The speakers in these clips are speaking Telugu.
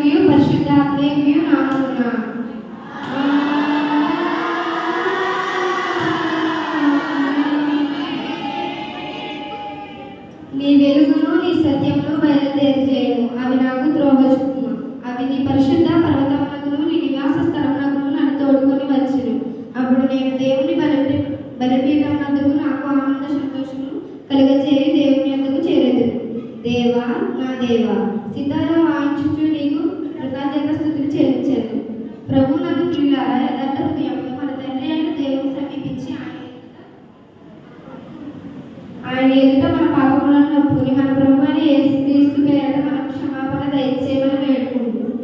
మరియు పరిశుద్ధాత్మేయు నామమున నీ వెలుగును నీ సత్యమును బయలుదేరజేయము. అవి నాకు త్రోవ చూపుము. అవి నీ పరిశుద్ధ పర్వతమునకును నీ నివాస స్థలమునకును నన్ను తోడుకొని వచ్చును. అప్పుడు నేను దేవుని బలిపీఠం వద్దకు నాకు ఆనంద సంతోషము కలుగజేయి దేవుని వద్దకు చేరేదును. దేవా నా దేవా, సితార వాయించుచు నీకు కృతజ్ఞత స్తుతులు చెల్లించెదను. ప్రభు నన్ను ప్రియులారా యథార్థ హృదయంతో మన తండ్రి అయిన దేవుని సమీపించి ఆయన ఎదుట మన పాపములను ఒప్పుకొని మన ప్రభు అని యేసుక్రీస్తు పేరట మనకు క్షమాపణ దయచేయమని వేడుకుంటున్నాము.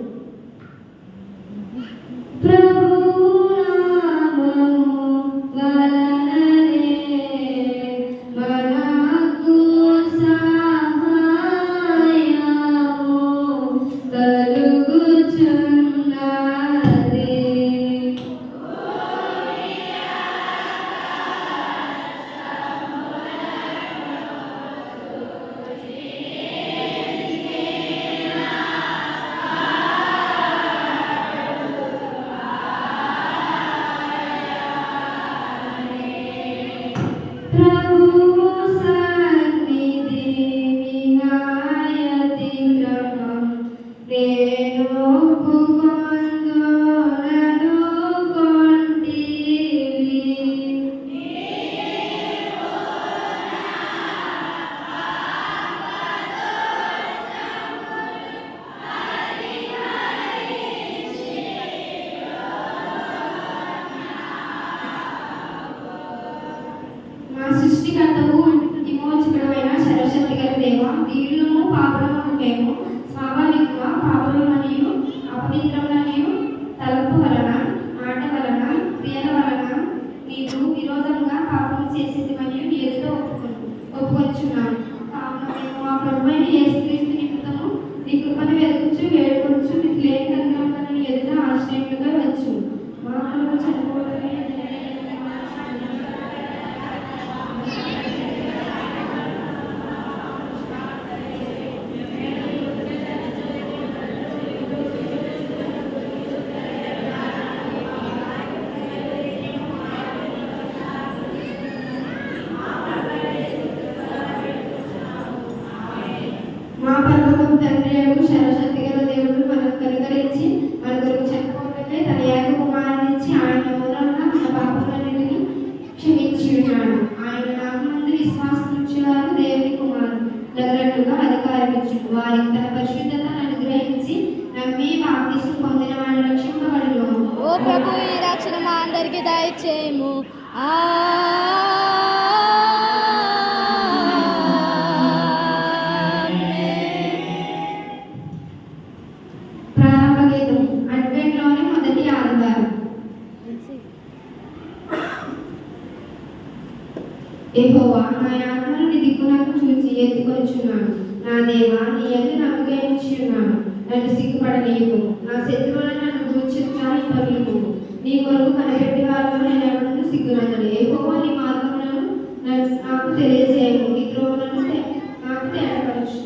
సృష్టికర్తవు విమోచకుడైన సర్వశక్తి గల దేవా, దీనులము పాపలము మేము స్వాభావికంగా పాపలు మరియు అపవిత్రములనియు తలంపు వలన, మాట వలన, క్రియల వలన నీకు విరోధంగా పాపము చేసింది మరియు నీ ఎదుట ఒప్పుకొచ్చున్నాను. కావున మేము మా ప్రభువైన యేసుక్రీస్తు నిమిత్తము నీ కృపను వెతుకుచు వేడుకొనుచు నీకు లేని కనుక నీ ఎదుట ఆశ్రయములుగా వచ్చు. మా కొరకు చనిపోవడమే సర్వశక్తి గల దేవుడు మనకు కనుకరించి మన కొరకు చనిపోవడమే తన ఏక కుమారునిచ్చి ఆయన మూలంగా మన పాపములన్నిటిని క్షమించి ఉన్నాడు. ఆయన నామమునందు విశ్వాసం ఉంచేవారు దేవుని కుమారుడు నగరట్టుగా అధికారం ఇచ్చు. వారికి తన పరిశుద్ధతను అనుగ్రహించి నమ్మి బాప్తిసం పొందిన వారి రక్షింపబడును. ఓ ప్రభు, ఈ రక్షణ మా అందరికీ దయచేయము. యెహోవా, నా ఆత్మను నీ దిక్కునకు చూచి ఎత్తుకొనుచున్నాను. నా దేవా, నీ యందు నమ్మకం ఉంచి ఉన్నాను. నన్ను సిగ్గుపడనీయకు, నా శత్రువులను నన్ను గూర్చి ఉత్సాహింపనీయకు. నీ కొరకు కనిపెట్టి వారిలో నేను ఎవరిని సిగ్గునందను. యెహోవా, నీ మార్గములను నాకు తెలియజేయము, నీ త్రోవలను నాకు తేటపరచు.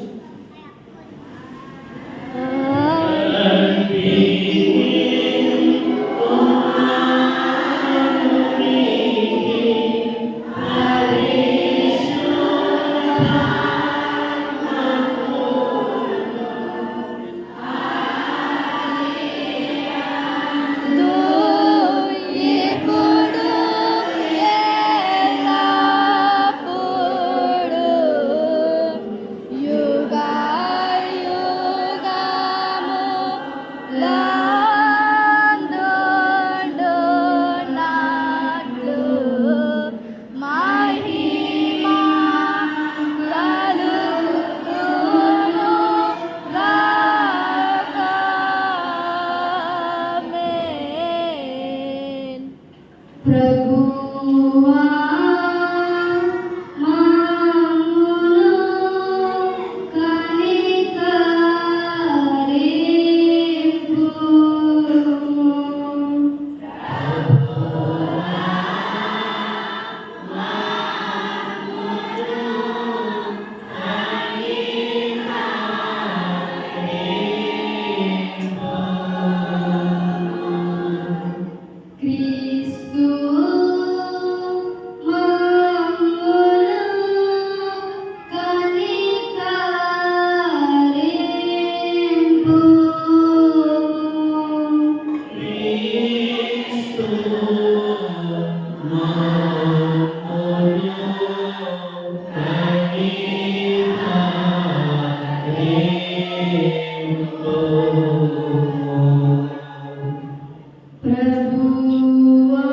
ప్రభువా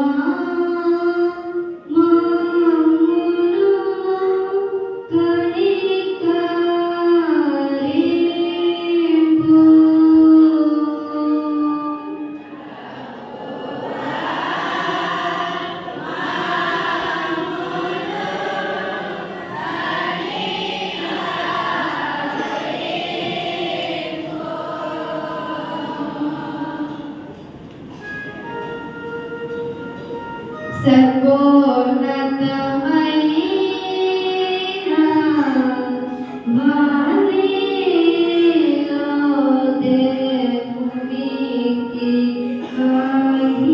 మమ్మును కనికరింపు. సర్వోన్నతమైన వానిలో దేవునికి మహిమ.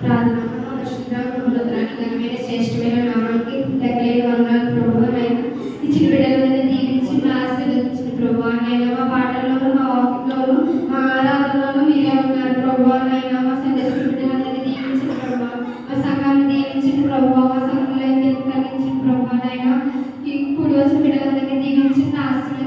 ప్రార్థన ఘనమైన శ్రేష్టమైన నామానికి దగ్గరైన వందనాలు ప్రభువా. నాయన ఈ చిన్న బిడ్డలందరినీ దీవించి మా ఆశీర్వదించిన ప్రభువా. నాయన మా పాటల్లోనూ మా వాక్యంలోనూ మా ఆరాధనలోనూ మీరే ఉన్నారు ప్రభువా. నాయన మా సందేశ బిడ్డలందరినీ దీవించిన ప్రభువా. మా సంఘాన్ని దీవించిన ప్రభువా. మా సంఘంలో కలిగించిన ప్రభువా. నాయన ఇప్పుడు వచ్చిన బిడ్డలందరినీ దీవించిన ఆశీర్వదించిన